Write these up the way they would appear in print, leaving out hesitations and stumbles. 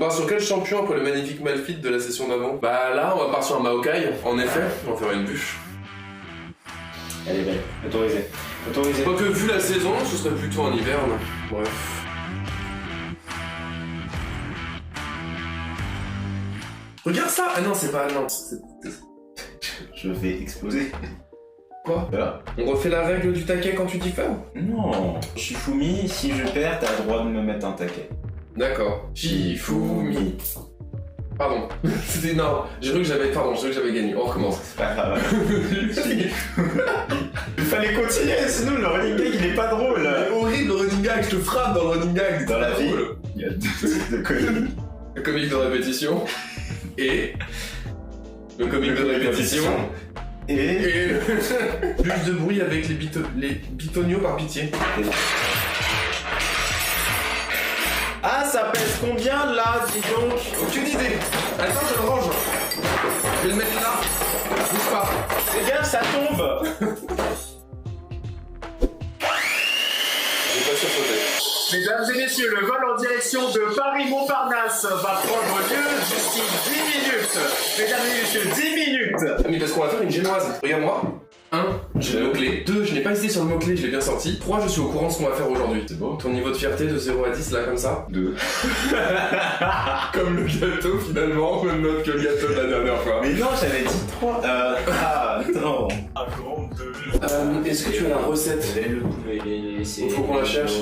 part sur quel champion après le magnifique Malphite de la session d'avant? Bah là, on va partir sur un Maokai, en effet, on va faire une bûche. Elle est belle, autorisé. Autorisé. Quoique vu la saison, ce serait plutôt en hiver. Bref. Regarde ça! Ah non, c'est pas... Non, Je vais exploser. Quoi? Voilà. On refait la règle du taquet quand tu dis faire? Non. Shifumi, si je perds, t'as le droit de me mettre un taquet. D'accord. Shifumi. Pardon. C'était... Non, j'ai cru que j'avais... Pardon, j'ai cru que j'avais gagné. On recommence. C'est pas grave. Il fallait continuer, sinon le running gag il est pas drôle. C'est horrible le running gag, je te frappe dans le running gag. Dans la vie, il y a deux types de comiques. Le comique de répétition et le comique de répétition et plus de bruit avec les bitonios par pitié. Ah, ça pèse combien là, dis donc? Aucune idée. Attends, je le range. Je vais le mettre là. Bouge pas. Fais gaffe, ça tombe. J'ai pas sursauté. Mesdames et messieurs, le vol en direction de Paris-Montparnasse va prendre lieu d'ici 10 minutes. Mesdames et messieurs, 10 minutes. Mais parce qu'on va faire une génoise. Regarde-moi. 1, j'ai le mot-clé. 2, je n'ai pas hésité sur le mot-clé, je l'ai bien sorti. 3, je suis au courant de ce qu'on va faire aujourd'hui. C'est beau. Ton niveau de fierté de 0 à 10, là, comme ça? 2. Comme le gâteau, finalement, même note que le gâteau de la dernière fois. Mais non, j'avais dit 3. Non. Est-ce que tu as la recette? Le poulet, faut qu'on la cherche.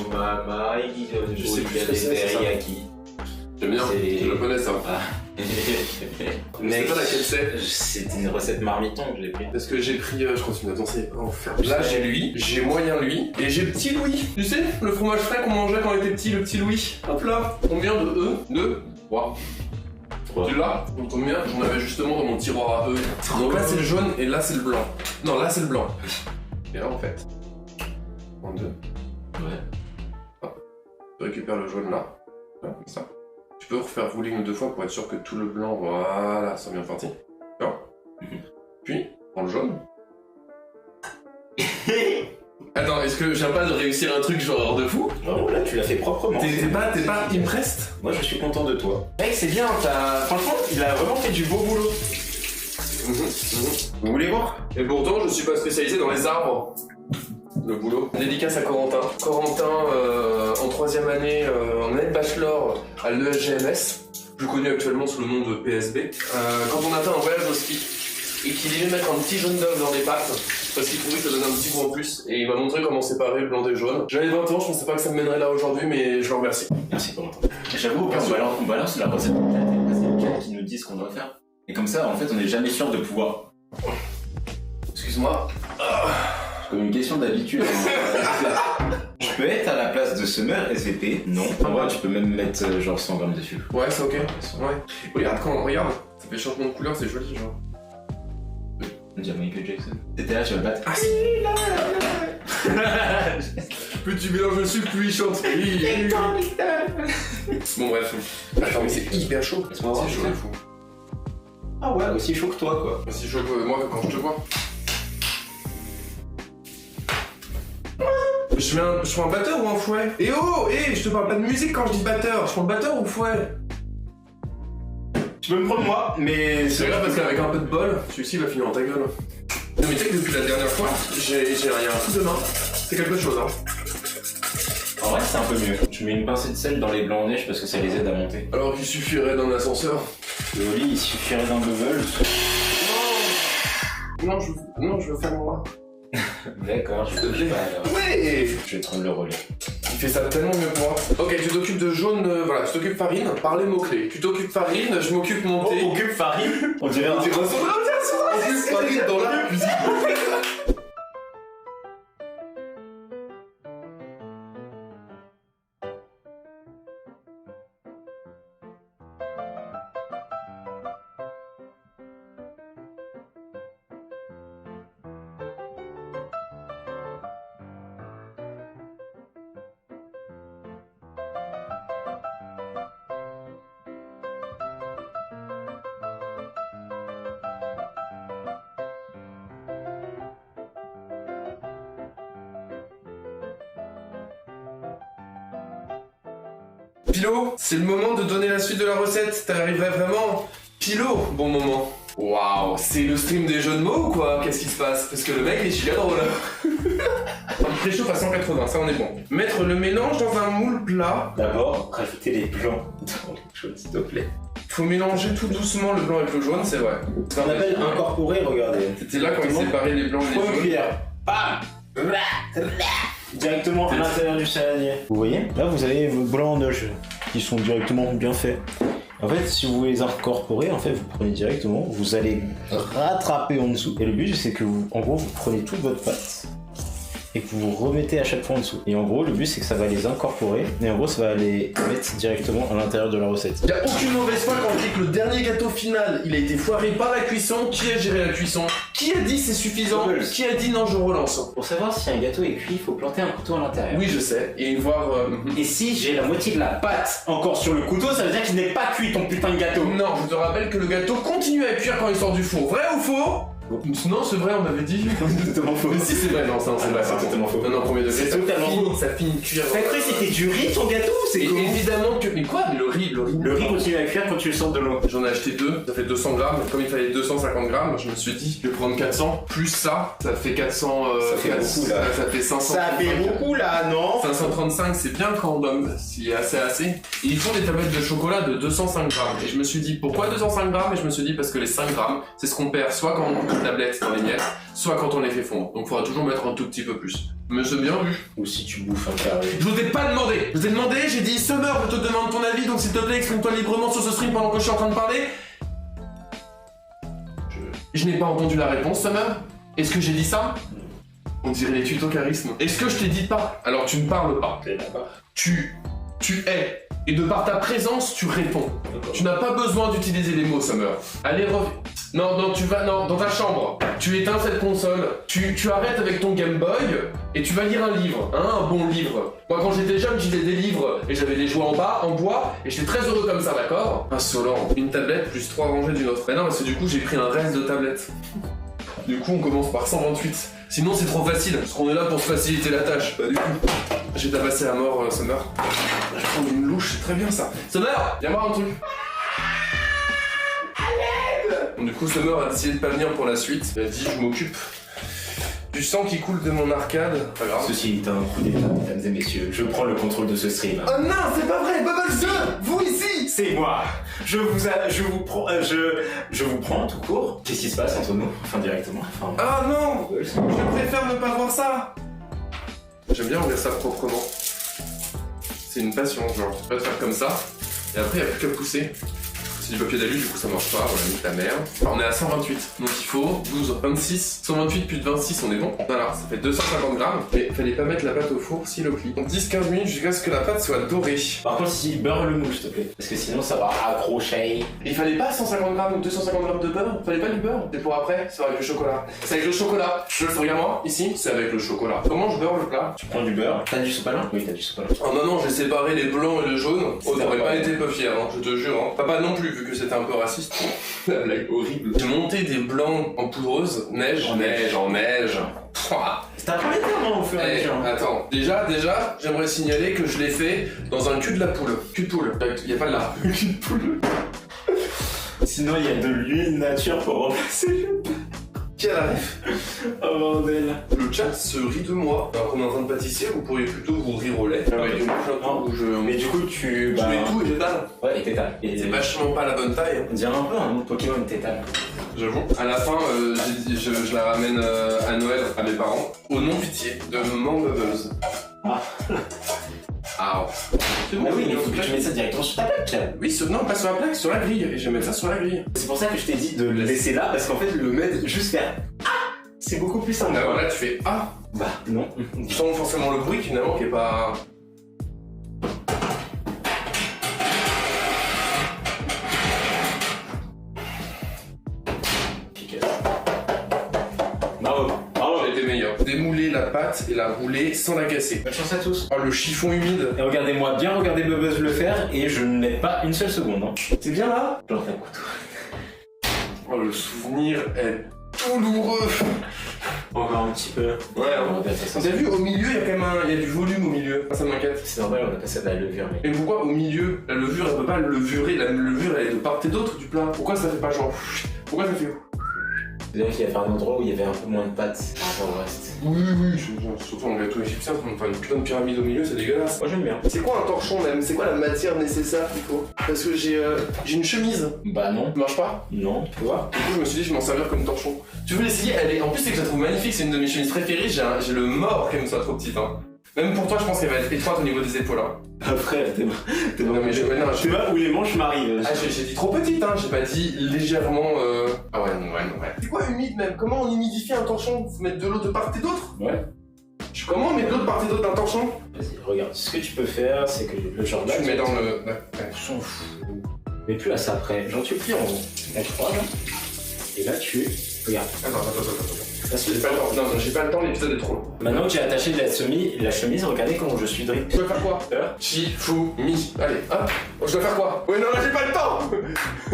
Je sais plus ce que c'est, ça. J'aime bien, C'est- je le connais ça. Je sais pas laquelle c'est. C'était une recette marmiton que j'ai pris. Parce que j'ai pris, je continue à danser. Enfer. Là j'ai lui, j'ai moyen lui, et j'ai petit Louis. Tu sais, le fromage frais qu'on mangeait quand on était petit, le petit Louis. Hop là. Combien de E? 2 3. Tu l'as? Combien? J'en avais justement dans mon tiroir à E. Donc là c'est le jaune et là c'est le blanc. Non, là c'est le blanc. Et là en fait. 32. Ouais. Hop. Tu récupères le jaune là. Là, comme ça. Tu peux refaire rouler une ou deux fois pour être sûr que tout le blanc, voilà, soit bien parti. D'accord. Puis, prends le jaune. Attends, est-ce que je viens pas de réussir un truc genre de fou? Oh là, tu l'as fait proprement. T'es pas impressed? Moi, je suis content de toi. Mec, c'est bien, franchement, il a vraiment fait du beau boulot. Vous voulez voir? Et pourtant, je suis pas spécialisé dans les arbres. Le boulot. Dédicace à Corentin. Corentin, en 3e année, en année de bachelor à l'ESGMS, plus connu actuellement sous le nom de PSB. Quand on a fait un voyage au ski, et qu'il aimait mettre un petit jaune d'œuf dans les pâtes, parce qu'il trouvait que ça donnait un petit goût en plus, et il m'a montré comment séparer le blanc des jaunes. J'avais 20 ans, je pensais pas que ça me mènerait là aujourd'hui, mais je le remercie. Merci Corentin. J'avoue, on balance la recette de c'est le gars qui nous dit ce qu'on doit faire. Et comme ça, en fait, on n'est jamais sûr de pouvoir. Excuse-moi. Comme une question d'habitude. Je peux être à la place de Summer SVP? Non. En vrai, tu peux même mettre genre 100 grammes dessus. Ouais, c'est ok. Ouais. Regarde, regarde, ça fait changement de couleur, c'est joli, genre. On dirait Michael Jackson. T'étais là, tu vas le battre. Ah si. Plus tu mélanges le sucre, plus il chante. Bon bref. Attends, mais c'est hyper chaud. Laisse-moi voir, C'est chaud, c'est fou. Ah ouais, aussi chaud que toi, quoi. Aussi chaud que moi quand je te vois. Je fais un batteur ou un fouet? Eh oh, je te parle pas de musique quand je dis batteur. Je prends le batteur ou fouet? Tu peux me prendre moi, mais C'est grave parce qu'avec un peu de bol, celui-ci va finir en ta gueule. Non mais tu sais que depuis la dernière fois, il y a un coup de main. C'est quelque chose, hein. En vrai, c'est un peu mieux. Tu mets une pincée de sel dans les blancs neige parce que ça les aide à monter. Alors qu'il suffirait d'un ascenseur. Et au lit, il suffirait d'un bevel. Non, je veux faire moi. D'accord, je te plaît. Ouais. Je vais te rendre le relais. Il fait ça tellement mieux que moi. Ok, tu t'occupes de jaune, voilà, tu t'occupes farine, par les mots-clés. Tu t'occupes farine, je m'occupe monter. On occupe farine. On dirait un On occupe farine dans la cuisine. Pilo, c'est le moment de donner la suite de la recette. T'arriverais vraiment pile au bon moment. Waouh, c'est le stream des jeux de mots ou quoi? Qu'est-ce qui se passe? Parce que le mec est giga drôle. On préchauffe à 180, ça on est bon. Mettre le mélange dans un moule plat. D'abord, rajouter les blancs dans les choses, s'il te plaît. Faut mélanger tout doucement le blanc avec le jaune, c'est vrai. Ce qu'on appelle incorporer, regardez. C'était là quand il séparait les blancs et les Une jaunes. cuillère. Bam. Directement à l'intérieur du saladier. Vous voyez? Là, vous avez vos blancs d'œufs qui sont directement bien faits. En fait, si vous les incorporez, en fait, vous prenez directement, vous allez rattraper en dessous. Et le but, c'est que vous, en gros, vous prenez toute votre pâte et que vous remettez à chaque fois en dessous. Et en gros, le but, c'est que ça va les incorporer et en gros, ça va les mettre directement à l'intérieur de la recette. Y'a aucune mauvaise foi quand on dit que le dernier gâteau final, il a été foiré par la cuisson. Qui a géré la cuisson? Qui a dit c'est suffisant? Qui a dit non, je relance? Pour savoir si un gâteau est cuit, il faut planter un couteau à l'intérieur. Oui, je sais. Et voir... Et si j'ai la moitié de la pâte encore sur le couteau, ça veut dire que je n'ai pas cuit ton putain de gâteau. Non, je te rappelle que le gâteau continue à cuire quand il sort du four. Vrai ou faux? Non, c'est vrai, on avait dit. C'est totalement faux. Mais si, c'est vrai, non, c'est vrai. c'est totalement faux. Non, premier degré, C'est ça totalement finit- faux. Ça finit de cuire. T'as cru que c'était du riz ton gâteau? C'est Et comment? évidemment que... Mais quoi? Mais le riz... Le riz continue à cuire quand tu le sors de l'eau. J'en ai acheté 2, ça fait 200 grammes. Comme il fallait 250 grammes, je me suis dit, je vais prendre 400. Plus ça fait 400... Ça fait beaucoup, là. Ça fait 500. Ça fait beaucoup là, non? 535, c'est bien quand on donne, s'il y a assez. Et ils font des tablettes de chocolat de 205 grammes. Et je me suis dit, pourquoi 205 grammes? Et je me suis dit, parce que les 5 grammes, c'est ce qu'on perd soit quand on coupe les tablettes dans les miettes, soit quand on les fait fondre. Donc il faudra toujours mettre un tout petit peu plus. Mais c'est bien vu. Ou si tu bouffes un carré. Je vous ai pas demandé. Je vous ai demandé, j'ai dit, Summer, je te demande ton avis, donc s'il te plaît, exprime-toi librement sur ce stream pendant que je suis en train de parler. Je n'ai pas entendu la réponse, Summer. Est-ce que j'ai dit ça? On dirait les tutos charisme. Est-ce que je t'ai dit pas? Alors tu ne parles pas. T'es d'accord. Tu es. Et de par ta présence, tu réponds. Tu n'as pas besoin d'utiliser les mots, Summer. Allez, reviens. Non, tu vas dans ta chambre. Tu éteins cette console. Tu arrêtes avec ton Game Boy et tu vas lire un livre, hein, un bon livre. Moi, quand j'étais jeune, je lisais des livres et j'avais des jouets en bas, en bois, et j'étais très heureux comme ça, d'accord? Insolent. Une tablette plus 3 rangées d'une autre. Mais non, parce que du coup, j'ai pris un reste de tablette. Du coup, on commence par 128. Sinon, c'est trop facile, parce qu'on est là pour se faciliter la tâche. Pas du tout. J'ai tabassé à mort, Summer. Je vais prendre une louche, c'est très bien ça. Summer, viens voir un truc. Du coup, Summer a décidé de pas venir pour la suite. Il a dit, je m'occupe du sang qui coule de mon arcade. Pas grave. Ceci est un coup d'état, mesdames et messieurs. Je prends le contrôle de ce stream. Oh non, c'est pas vrai, Bubble 2, vous ici. C'est moi. Je vous prends tout court. Qu'est-ce qui se passe entre nous? Enfin, directement. Enfin, Ah non, je préfère ne pas voir ça. J'aime bien ouvrir ça proprement. C'est une passion, genre, tu peux te faire comme ça, et après il n'y a plus qu'à pousser. C'est du papier d'alu, du coup ça marche pas, voilà, nique la merde. On est à 128, donc il faut 12, 26, 128 plus de 26, on est bon. Voilà, ça fait 250 grammes, mais fallait pas mettre la pâte au four si le pli. Donc 10-15 minutes jusqu'à ce que la pâte soit dorée. par contre, si beurre le moule, s'il te plaît. Parce que sinon, ça va accrocher. Il fallait pas 150 grammes ou 250 grammes de beurre? Fallait pas du beurre? C'est pour après, c'est avec le chocolat. C'est avec le chocolat. Regarde-moi, ici, c'est avec le chocolat. Comment je beurre le plat? Tu prends du beurre. T'as du sopalin? Oui, t'as du sopalin. Oh non, j'ai séparé les blancs et le jaune. Oh, t'aurais pas été peu fier, hein, je te jure. Hein. Papa non plus, vu que c'était un peu raciste. La blague horrible. J'ai monté des blancs en poudreuse, neige. Pouah. C'est un premier terme, au fur et à mesure. Attends, déjà, j'aimerais signaler que je l'ai fait dans un cul de la poule. Cul de poule. Y a pas de la cul de poule. Sinon, il y a de l'huile nature pour remplacer le pain. Qui a la ref? Oh bordel. Le chat se rit de moi. Alors qu'on est en train de pâtisser, vous pourriez plutôt vous rire au lait. Avec une bouche un peu où je... Mais du coup, tu. Je mets tout et j'étale. Ouais, et t'étales. Et C'est vachement pas la bonne taille. On dirait un peu un autre Pokémon t'étales. J'avoue. À la fin, je la ramène à Noël à mes parents. Au nom pitié de Maman Bubbles. Ah. Ah. C'est Bah oui, mais il faut que tu mettes ça directement sur ta plaque là. Oui, non, pas sur la plaque, sur la grille. Et je vais mettre ça sur la grille. C'est pour ça que je t'ai dit de le laisser là, parce qu'en fait, le mettre juste faire Ah, c'est beaucoup plus simple. Là, voilà, tu fais Ah. Bah, non. Sans forcément le bruit finalement qui est pas. Bravo. J'ai été meilleur. Démouler la pâte et la rouler sans la casser. Bonne chance à tous. Oh, le chiffon humide. Et regardez-moi bien, regardez Bubbles le faire, et je ne l'aide pas une seule seconde. Hein. C'est bien là? Genre, t'as un couteau. Oh, le souvenir est douloureux. Encore un petit peu. Ouais, hein. T'as vu, au milieu, il y a quand même il y a du volume au milieu. Ça m'inquiète. C'est normal, on a passé de la levure, mec. Mais pourquoi au milieu, la levure, elle peut pas levurer, la levure, elle est de part et d'autre du plat. Pourquoi ça fait pas genre... Pourquoi ça fait... C'est-à-dire qu'il y avait un endroit où il y avait un peu moins de pâtes par rapport au reste. Oui, surtout en gâteau égyptien, enfin une putain de pyramide au milieu, c'est dégueulasse. Moi j'aime bien. C'est quoi un torchon même? C'est quoi la matière nécessaire qu'il faut? Parce que j'ai une chemise. Bah non. Ça marche pas? Non, tu vois. Du coup, je me suis dit, je vais m'en servir comme torchon. Tu veux l'essayer? Elle est... En plus, c'est que je la trouve magnifique, c'est une de mes chemises préférées. J'ai le mort qu'elle me soit trop petite. Hein. Même pour toi, je pense qu'elle va être étroite au niveau des épaules. Hein. Après, t'es Non, mais je vois où les manches m'arrivent. Ah, j'ai dit trop petite, hein. J'ai pas dit légèrement. Ah ouais, non. C'est quoi humide même? Comment on humidifie un torchon? Faut mettre de l'eau de part et d'autre? Ouais. Comment on met de l'eau de part et d'autre d'un torchon? Vas-y, regarde. Ce que tu peux faire, c'est que le genre là. Tu le mets dans le. Ouais. On s'en fout. Mais plus à ça après. Genre, tu plies en rond. Là, tu crois, là. Et là, tu. Regarde. Attends. J'ai pas le temps. Non, j'ai pas le temps, l'épisode est trop long. Maintenant que tu as attaché de la chemise, regardez comment je suis drip. Je dois faire quoi? Shifumi. Allez, hop. Je dois faire quoi? Ouais, non, là, j'ai pas le temps. Tu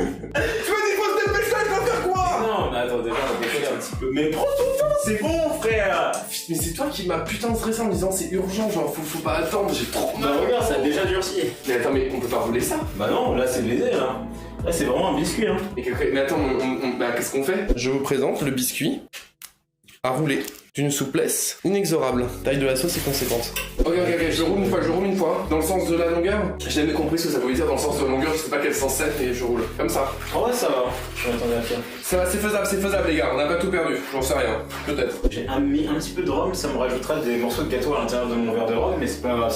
m'as dit faut se dépêcher, je dois faire quoi? Non, mais attends, déjà, on va décaler un petit peu. Mais prends ton temps, c'est bon, frère. Mais c'est toi qui m'as putain stressé en me disant c'est urgent, genre faut pas attendre, j'ai trop mal. Bah regarde, ça a déjà durci. Mais attends, mais on peut pas rouler ça? Bah non, là c'est baisé, là. Là c'est vraiment un biscuit, hein. Mais attends, bah, qu'est-ce qu'on fait? Je vous présente le biscuit à rouler d'une souplesse inexorable. Taille de la sauce est conséquente. Ok, je roule une fois. Dans le sens de la longueur. J'ai jamais compris ce que ça voulait dire dans le sens de la longueur, je sais pas quel sens c'est, mais je roule. Comme ça. En vrai, ça va. Je m'attendais à faire. Ça va, c'est faisable, les gars. On n'a pas tout perdu. J'en sais rien. Peut-être. J'ai mis un petit peu de rhum, ça me rajoutera des morceaux de gâteau à l'intérieur de mon verre de rhum, mais c'est pas grave.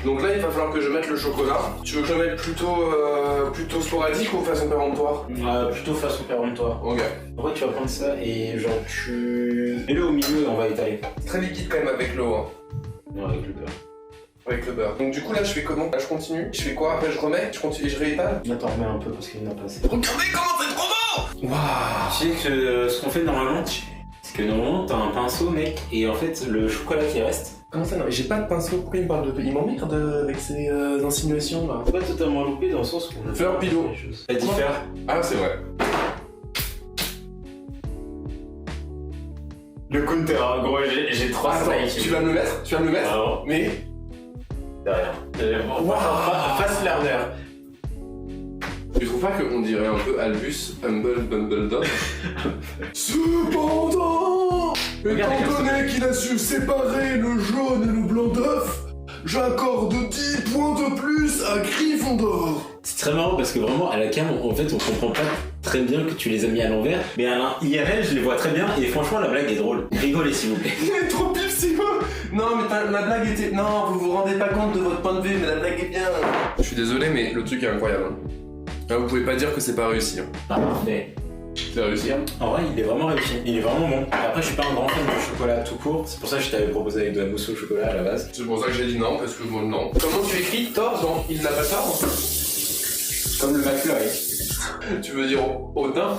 Donc là, il va falloir que je mette le chocolat. Tu veux que je le mette plutôt sporadique ou façon péremptoire? Plutôt façon péremptoire. Ok. En vrai, tu vas prendre ça et genre tu... Mets-le au milieu et on va étaler. Très liquide quand même avec l'eau. Hein. Non, avec le beurre. Avec le beurre. Donc du coup là, je fais comment? Là, je continue. Je fais quoi? Après, je remets, je continue et je réétale. Attends, remets un peu parce qu'il n'a pas assez. Regardez comment c'est trop beau! Waouh! Tu sais que ce qu'on fait normalement, c'est que normalement, t'as un pinceau, mec, et en fait, le chocolat qui reste... Comment ça? Non, mais j'ai pas de pinceau. Pourquoi il me parle de... Il m'emmerde avec ces insinuations là. Pas totalement loupé dans le sens où on a Faire pilot. T'as dit faire. Ah, c'est vrai. Le counter, hein, gros, j'ai 3 strikes. Tu vas me le mettre? Ah non. Mais... Derrière. Face l'arrière. Tu trouves pas qu'on dirait un peu Albus, Humble Bumbledore? Cependant, étant donné qu'il a su séparer le jaune et le blanc d'œuf, j'accorde 10 points de plus à Gryffondor. C'est très marrant parce que vraiment à la cam, en fait, on comprend pas très bien que tu les as mis à l'envers, mais à l'IRL, je les vois très bien et franchement, la blague est drôle. Rigolez s'il vous plaît. Il est trop pif, c'est quoi? Non, mais la blague était... Non, vous vous rendez pas compte de votre point de vue, mais la blague est bien. Je suis désolé, mais le truc est incroyable. Là, vous pouvez pas dire que c'est pas réussi. Parfait. C'est réussi. En vrai, il est vraiment réussi. Il est vraiment bon. Après, je suis pas un grand fan du chocolat tout court. C'est pour ça que je t'avais proposé avec de la mousse au chocolat à la base. C'est pour ça que j'ai dit non, parce que bon, non. Comment tu écris tort dans Il n'a pas tort? Comme le McFlurry. Tu veux dire Odin?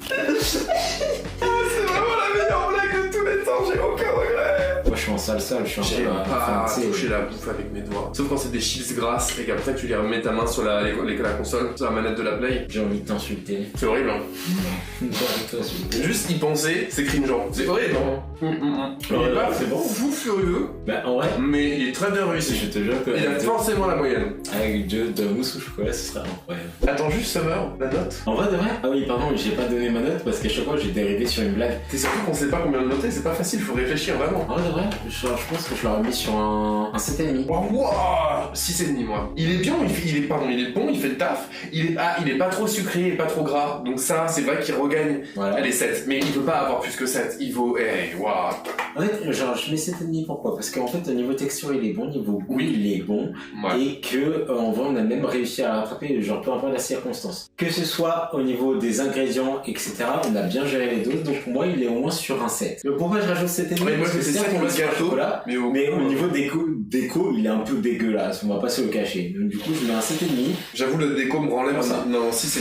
C'est vraiment la meilleure blague de tous les temps, j'ai aucun regret. Moi je suis en salsa, je suis en J'aime pas toucher la bouffe avec mes doigts. Sauf quand c'est des chips grasses et qu'après tu les remets ta main sur la console, sur la manette de la Play. J'ai envie de t'insulter. C'est horrible, hein. J'ai envie de t'insulter. Juste y penser, c'est cringeant. C'est horrible, hein. Il est pas c'est bon. fou furieux, Bah en vrai, mais il est très bien réussi. je te jure que... Il a forcément la moyenne. Avec de la mousse au chocolat, ce serait incroyable. Attends juste Summer, la note. En vrai de vrai? Ah oui, pardon, j'ai pas donné ma note parce qu'à chaque fois j'ai dérivé sur une blague. T'es surtout qu'on sait pas combien de noter, c'est pas facile, faut réfléchir vraiment. En vrai de vrai, je pense que je l'aurais mis sur un 7,5. Wow, 6,5 moi. Il est bien, il est bon, il fait le taf. Il est pas trop sucré et pas trop gras. Donc ça, c'est vrai qu'il regagne. Voilà. Elle est 7. Mais il peut pas avoir plus que 7. Il vaut, waouh. En fait, genre, je mets 7,5 pourquoi? Parce qu'en fait, au niveau texture, il est bon, niveau goût, il est bon. Ouais. Et que, en vrai, on a même réussi à rattraper, genre, peu importe la circonstance. Que ce soit au niveau des ingrédients, etc., on a bien géré les doses. Donc, pour moi, il est au moins sur un 7. Donc, pourquoi je rajoute 7,5? Ouais, moi, c'est ça pour le gâteau. Mais au niveau déco, il est un peu dégueulasse. On va pas se le cacher. Donc, du coup, je mets un 7,5. J'avoue, le déco me rend l'air. Ça. Non, 6,5.